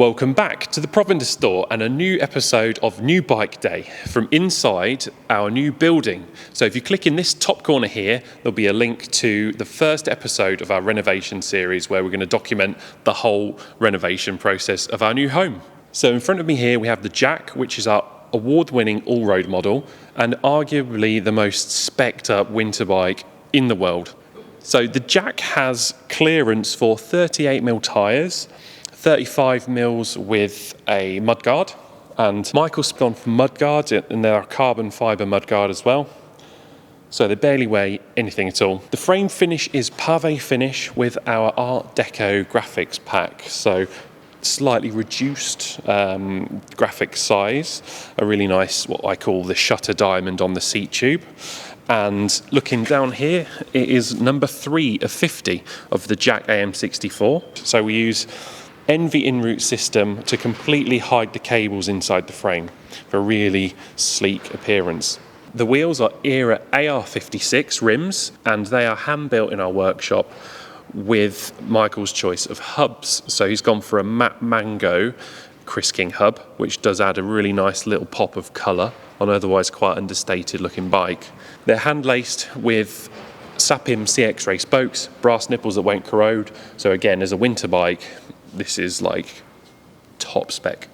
Welcome back to the Provender store and a new episode of New Bike Day from inside our new building. So if you click in this top corner here, there'll be a link to the first episode of our renovation series where we're going to document the whole renovation process of our new home. So in front of me here we have the J.ACK, which is our award-winning all-road model and arguably the most spec'd up winter bike in the world. So the J.ACK has clearance for 38mm tyres, 35mm with a mudguard, and Michael's gone for mudguards, and they're a carbon fibre mudguard as well, so they barely weigh anything at all. The frame finish is Pavé finish with our Art Deco graphics pack, so slightly reduced graphic size, a really nice what I call the shutter diamond on the seat tube. And looking down here, it is number 3 of 50 of the J.ACK AM64. So we use ENVE in-route system to completely hide the cables inside the frame for a really sleek appearance. The wheels are AERA AR56 rims, and they are hand-built in our workshop with Michael's choice of hubs. So he's gone for a matte mango Chris King hub, which does add a really nice little pop of colour on an otherwise quite understated looking bike. They're hand-laced with Sapim CX-Ray spokes, brass nipples that won't corrode. So again, as a winter bike, this is like top spec.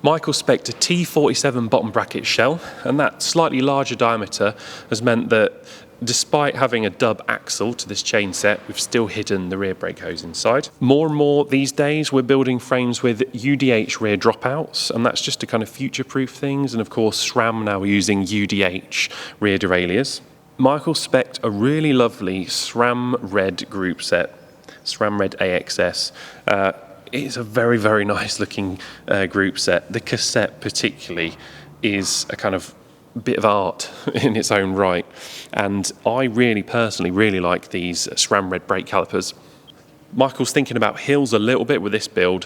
Michael spec'd a T47 Bottom Bracket shell, and that slightly larger diameter has meant that despite having a dub axle to this chain set, we've still hidden the rear brake hose inside. More and more these days we're building frames with UDH rear dropouts, and that's just to kind of future-proof things, and of course SRAM now using UDH rear derailleurs. Michael spec'd a really lovely SRAM Red group set, SRAM Red AXS. It's a very, very nice looking group set. The cassette particularly is a kind of bit of art in its own right, and I personally really like these SRAM Red brake calipers. Michael's thinking about hills a little bit with this build.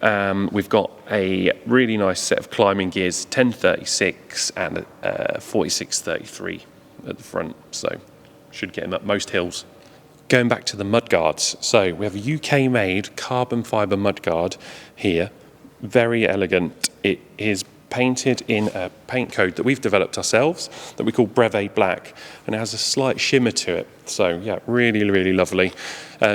We've got a really nice set of climbing gears, 1036 and 4633 at the front, so should get him up most hills. Going back to the mudguards, so we have a UK-made carbon fibre mudguard here, very elegant. It is painted in a paint code that we've developed ourselves that we call Brevet Black, and it has a slight shimmer to it. So yeah, really, really lovely.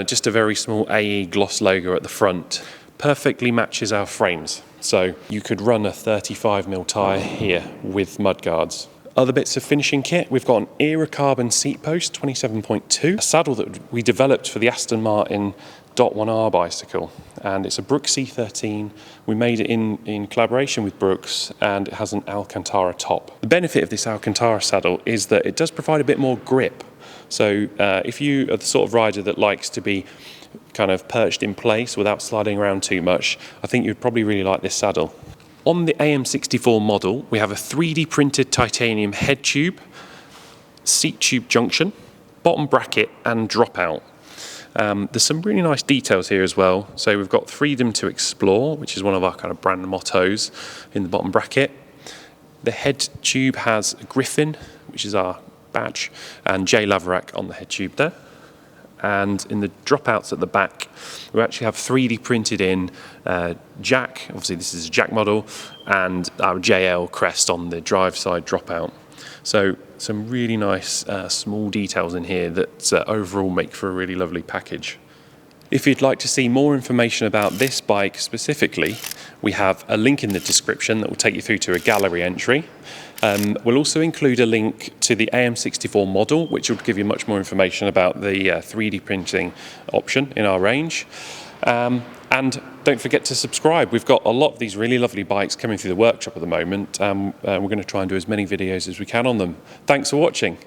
Just a very small AE gloss logo at the front. Perfectly matches our frames. So you could run a 35mm tyre here with mudguards. Other bits of finishing kit, we've got an AERA Carbon seat post 27.2, a saddle that we developed for the Aston Martin .1R bicycle, and it's a Brooks C13. We made it in collaboration with Brooks, and it has an Alcantara top. The benefit of this Alcantara saddle is that it does provide a bit more grip. So if you are the sort of rider that likes to be kind of perched in place without sliding around too much, I think you'd probably really like this saddle. On the AM64 model, we have a 3D printed titanium head tube, seat tube junction, bottom bracket and dropout. There's some really nice details here as well. So we've got freedom to explore, which is one of our kind of brand mottos in the bottom bracket. The head tube has a griffin, which is our badge, and J.Laverack on the head tube there. And in the dropouts at the back, we actually have 3D printed in J.ACK, obviously this is a J.ACK model, and our J.L crest on the drive side dropout. So some really nice small details in here that overall make for a really lovely package. If you'd like to see more information about this bike specifically, we have a link in the description that will take you through to a gallery entry. We'll also include a link to the AM64 model, which will give you much more information about the 3D printing option in our range. And don't forget to subscribe. We've got a lot of these really lovely bikes coming through the workshop at the moment. We're going to try and do as many videos as we can on them. Thanks for watching.